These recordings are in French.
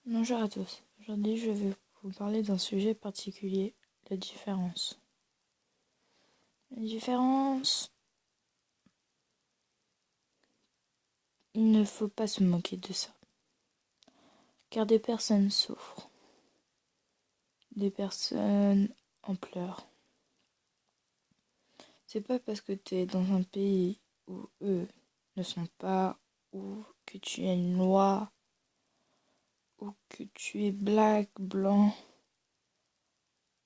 Bonjour à tous. Aujourd'hui, je vais vous parler d'un sujet particulier, la différence. La différence, il ne faut pas se moquer de ça. Car des personnes souffrent. Des personnes en pleurent. C'est pas parce que tu es dans un pays où eux ne sont pas, ou que tu as une loi, ou que tu es black, blanc,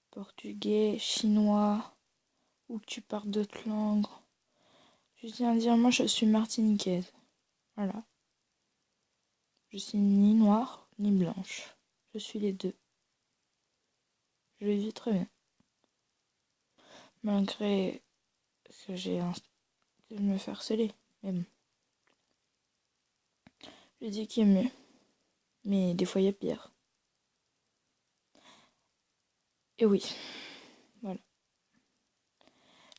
portugais, chinois, ou que tu parles d'autres langues. Je tiens à dire, moi je suis martiniquaise. Voilà. Je suis ni noire ni blanche. Je suis les deux. Je le vis très bien. Malgré que que je me fais harceler. Mais bon. Je dis qu'il y a mieux. Mais des fois il y a pire. Et oui. Voilà.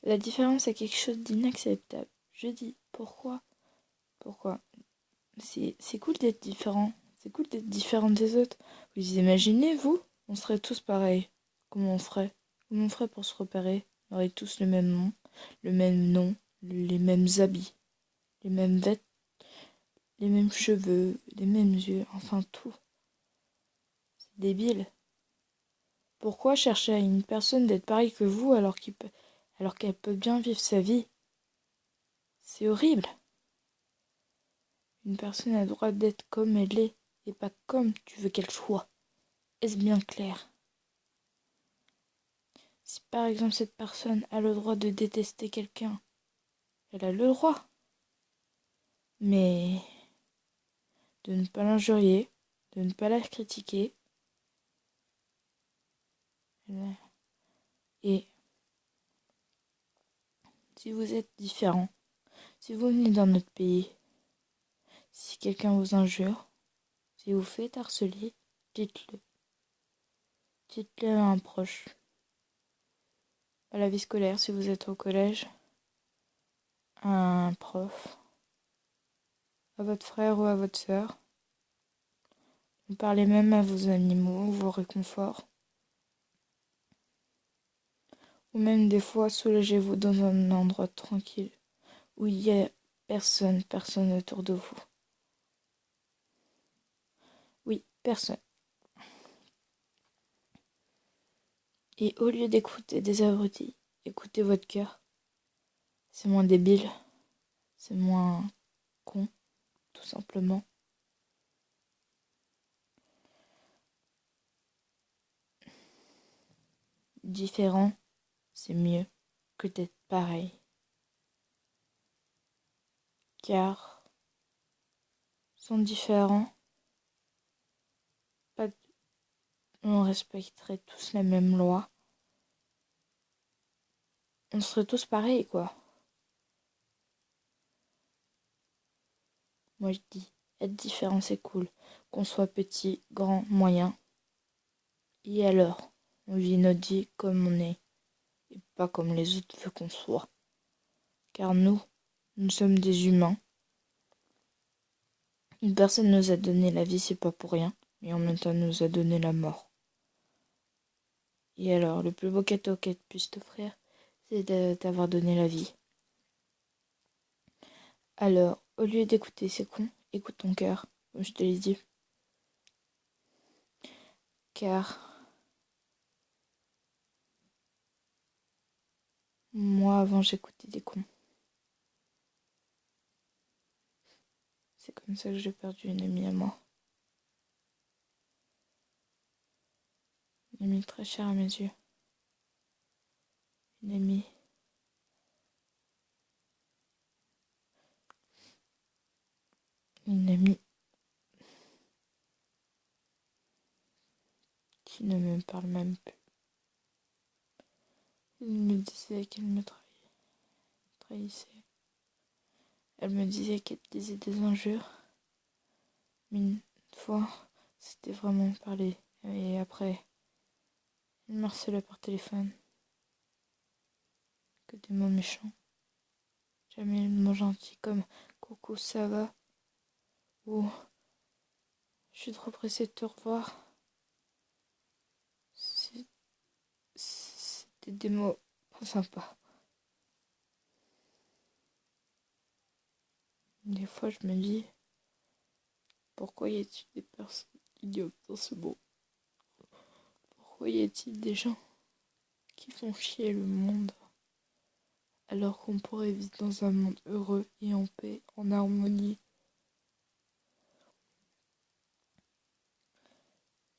La différence est quelque chose d'inacceptable. Je dis pourquoi. Pourquoi c'est cool d'être différent. C'est cool d'être différent des autres. Vous imaginez, vous, on serait tous pareils. Comment on ferait? Comment on ferait pour se repérer? On aurait tous le même nom, les mêmes habits, les mêmes vêtements, les mêmes cheveux, les mêmes yeux, enfin tout. C'est débile. Pourquoi chercher à une personne d'être pareille que vous alors qu'elle peut bien vivre sa vie? C'est horrible. Une personne a le droit d'être comme elle est et pas comme tu veux qu'elle soit. Est-ce bien clair? Si par exemple cette personne a le droit de détester quelqu'un, elle a le droit. Mais de ne pas l'injurier, de ne pas la critiquer. Et si vous êtes différent, si vous venez dans notre pays, si quelqu'un vous injure, si vous faites harceler, dites-le. Dites-le à un proche. À la vie scolaire, si vous êtes au collège, à un prof, à votre frère ou à votre sœur. Parlez même à vos animaux, vos réconforts. Ou même des fois, soulagez-vous dans un endroit tranquille où il y a personne autour de vous. Oui, personne. Et au lieu d'écouter des abrutis, écoutez votre cœur. C'est moins débile, c'est moins con, tout simplement. Différent, c'est mieux que d'être pareil. Car, sont différents, pas, on respecterait tous la même loi. On serait tous pareils, quoi. Moi, je dis, être différent, c'est cool. Qu'on soit petit, grand, moyen. Et alors, on vit notre vie comme on est. Et pas comme les autres veulent qu'on soit. Car nous sommes des humains. Une personne nous a donné la vie, c'est pas pour rien. Et en même temps, nous a donné la mort. Et alors, le plus beau cadeau qu'elle puisse t'offrir, c'est de t'avoir donné la vie. Alors, au lieu d'écouter ces cons, écoute ton cœur, comme je te l'ai dit. Car moi, avant, j'écoutais des cons. C'est comme ça que j'ai perdu une amie à moi. Une amie très chère à mes yeux. Une amie qui ne me parle même plus. Elle me disait qu'elle me trahissait. Elle me disait qu'elle disait des injures. Mais une fois, c'était vraiment parler. Et après, elle me harcelait par téléphone. Que des mots méchants. Jamais des mots gentils comme coucou, ça va ou Je suis trop pressée de te revoir. C'était des mots pas sympas. Des fois, je me dis, pourquoi y a-t-il des personnes idiotes dans ce monde? Pourquoi y a-t-il des gens qui font chier le monde alors qu'on pourrait vivre dans un monde heureux et en paix, en harmonie?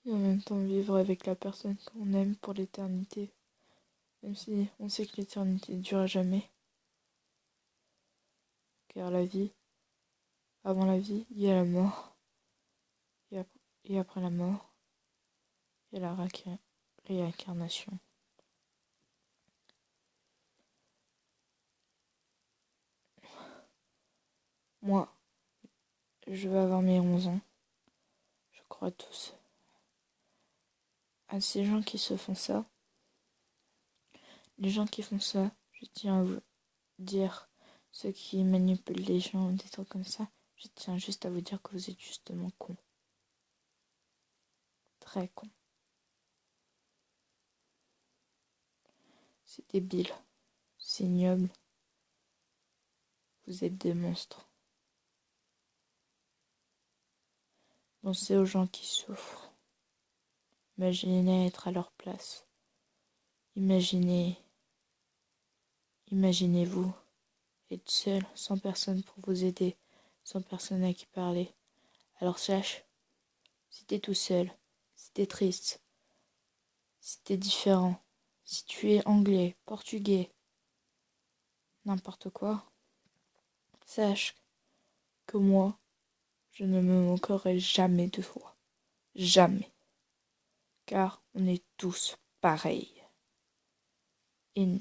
Et en même temps vivre avec la personne qu'on aime pour l'éternité, même si on sait que l'éternité ne dure jamais. Car la vie, avant la vie, il y a la mort, et après la mort, il y a la réincarnation. Moi, je vais avoir mes 11 ans, je crois tous. À ces gens qui se font ça, les gens qui font ça, je tiens à vous dire, ceux qui manipulent les gens, des trucs comme ça, je tiens juste à vous dire que vous êtes justement cons. Très cons. C'est débile. C'est ignoble. Vous êtes des monstres. Pensez aux gens qui souffrent. Imaginez être à leur place. Imaginez-vous être seul, sans personne pour vous aider, sans personne à qui parler. Alors sache, si t'es tout seul, si t'es triste, si t'es différent, si tu es anglais, portugais, n'importe quoi, sache que moi, je ne me moquerai jamais de toi. Jamais. Car on est tous pareils. Et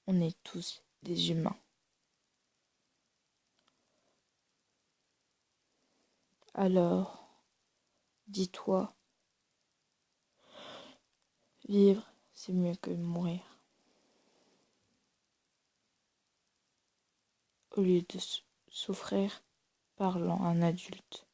on est tous des humains. Alors, dis-toi, vivre, c'est mieux que mourir. Au lieu de souffrir, parle à un adulte.